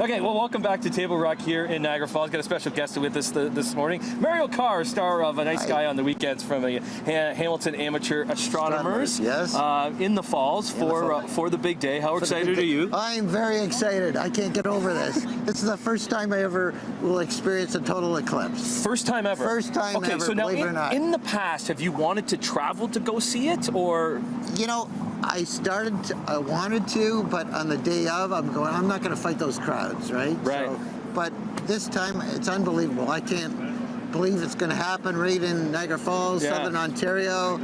Okay, well, welcome back to Table Rock here in Niagara Falls. Got a special guest with us this morning. Mario Carr, star of A Nice Guy on the Weekends from Hamilton Amateur Astronomers. Yes. In the Falls for the big day. How excited are you? I'm very excited. I can't get over this. This is the first time I ever will experience a total eclipse. First time ever? First time ever, so now believe it or not. In the past, have you wanted to travel to go see it, or? You know, I wanted to, but on the day of, I'm not going to fight those crowds, right? Right. So, but this time, it's unbelievable. I can't believe it's going to happen right in Niagara Falls, Southern Ontario.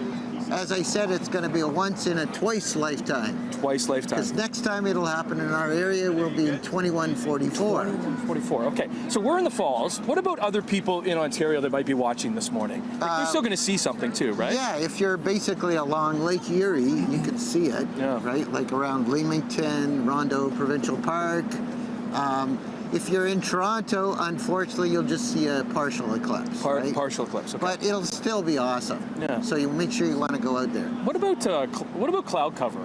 As I said, it's going to be a once in a twice lifetime. Twice lifetime. Because next time it'll happen in our area will be in 2144. 2144, okay. So we're in the Falls. What about other people in Ontario that might be watching this morning? They're still going to see something too, right? Yeah, if you're basically along Lake Erie, you can see it, right? Like around Leamington, Rondeau Provincial Park. If you're in Toronto, unfortunately, you'll just see a partial eclipse. Right? Partial eclipse, okay. But it'll still be awesome. Yeah. So you make sure you want to go out there. What about cloud cover?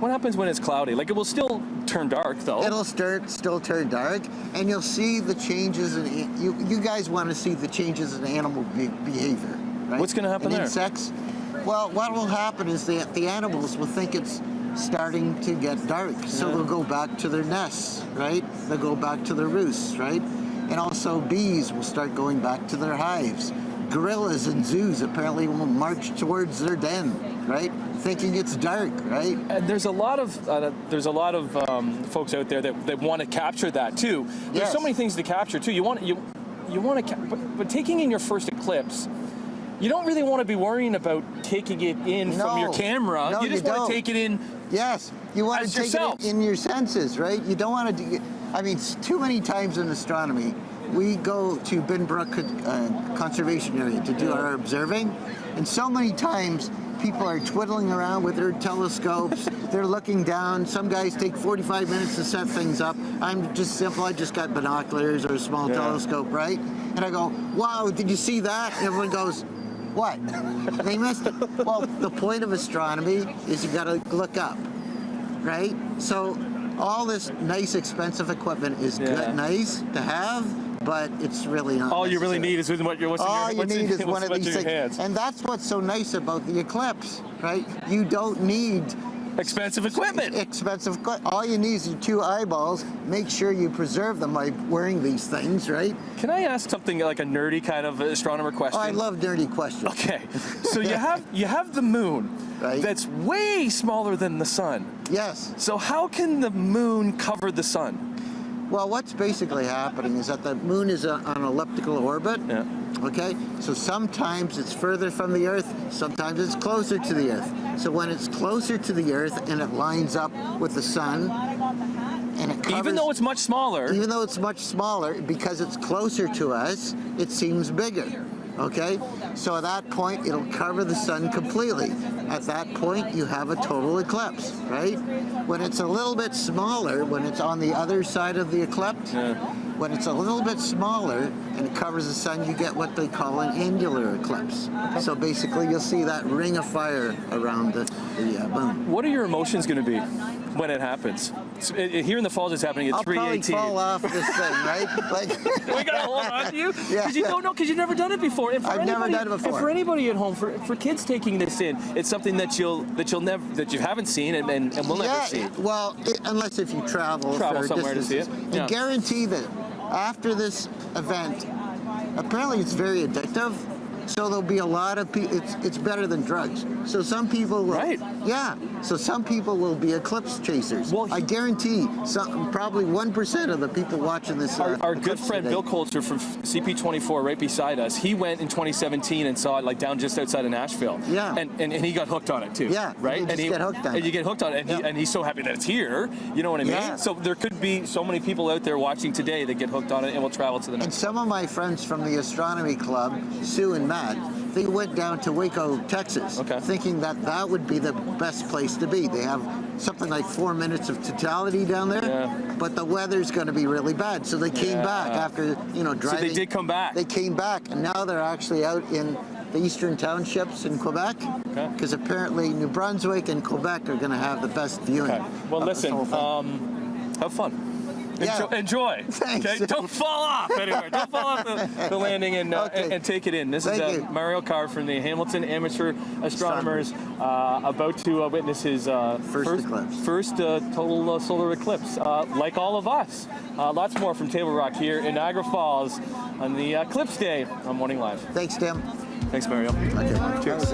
What happens when it's cloudy? Like, it will still turn dark, though. It'll still turn dark, and you'll see the changes in you guys want to see the changes in animal behavior, right? What's going to happen there? Insects. Well, what will happen is the animals will think it's starting to get dark, so they'll go back to their nests, right? They'll go back to their roosts, right? And also bees will start going back to their hives. Gorillas in zoos apparently will march towards their den, right? Thinking it's dark, right? And there's a lot of folks out there that want to capture that too. There's so many things to capture too. You want to, but taking in your first eclipse, you don't really want to be worrying about taking it in from your camera. No, you just want to take it in. Yes, you want to take it in your senses, right? You don't want to. I mean, too many times in astronomy, we go to Binbrook Conservation Area to do our observing, and so many times people are twiddling around with their telescopes. They're looking down. Some guys take 45 minutes to set things up. I'm just simple. I just got binoculars or a small telescope, right? And I go, wow, did you see that? And everyone goes, what? They missed it. Well, the point of astronomy is you got to look up, right? So all this nice, expensive equipment is good, nice to have, but it's really not. All you really need is one of these things. And that's what's so nice about the eclipse, right? You don't need expensive equipment. All you need is your two eyeballs. Make sure you preserve them by wearing these things, right? Can I ask something like a nerdy kind of astronomer question? Oh, I love nerdy questions. Okay, so you have the moon, that's way smaller than the sun. Yes. So how can the moon cover the sun? Well, what's basically happening is that the moon is on an elliptical orbit. Yeah. Okay, so sometimes it's further from the Earth, sometimes it's closer to the Earth. So when it's closer to the Earth and it lines up with the sun, and it covers, even though it's much smaller, because it's closer to us, it seems bigger. Okay, so at that point it'll cover the sun completely. At that point you have a total eclipse, right? When it's a little bit smaller, when it's on the other side of the eclipse, when it's a little bit smaller and it covers the sun, you get what they call an angular eclipse. So basically you'll see that ring of fire around the moon. What are your emotions going to be when it happens? Here in the Falls, it's happening at 3:18. I'll probably fall off this thing, right? Like we gotta hold on to you because you don't know, because you've never done it before. I've never done it before. And for anybody at home, for kids taking this in, it's something that you haven't seen and will never see. Well, unless if you travel somewhere to see it. I guarantee that after this event, apparently it's very addictive. So there'll be a lot of people. It's better than drugs. So some people will. Right. Yeah. So some people will be eclipse chasers. Well, I guarantee probably 1% of the people watching this. Our good friend Bill Coulter from CP24, right beside us, he went in 2017 and saw it like down just outside of Nashville. Yeah. And he got hooked on it too. Yeah. Right. And you get hooked on it, and he's so happy that it's here. You know what I mean? Yeah. So there could be so many people out there watching today that get hooked on it and will travel to the next. And some of my friends from the astronomy club, Sue and Matt, they went down to Waco, Texas, thinking that would be the best place to be. They have something like 4 minutes of totality down there, but the weather's going to be really bad. So they came back after, driving. So they did come back. They came back, and now they're actually out in the eastern townships in Quebec, because apparently New Brunswick and Quebec are going to have the best viewing. Well, listen, have fun. Enjoy. Thanks. Okay? Don't fall off anywhere. Don't fall off the landing and take it in. This is Mario Carr from the Hamilton Amateur Astronomers about to witness his first total solar eclipse. Like all of us. Lots more from Table Rock here in Niagara Falls on the eclipse day on Morning Live. Thanks, Tim. Thanks, Mario. Okay. Cheers.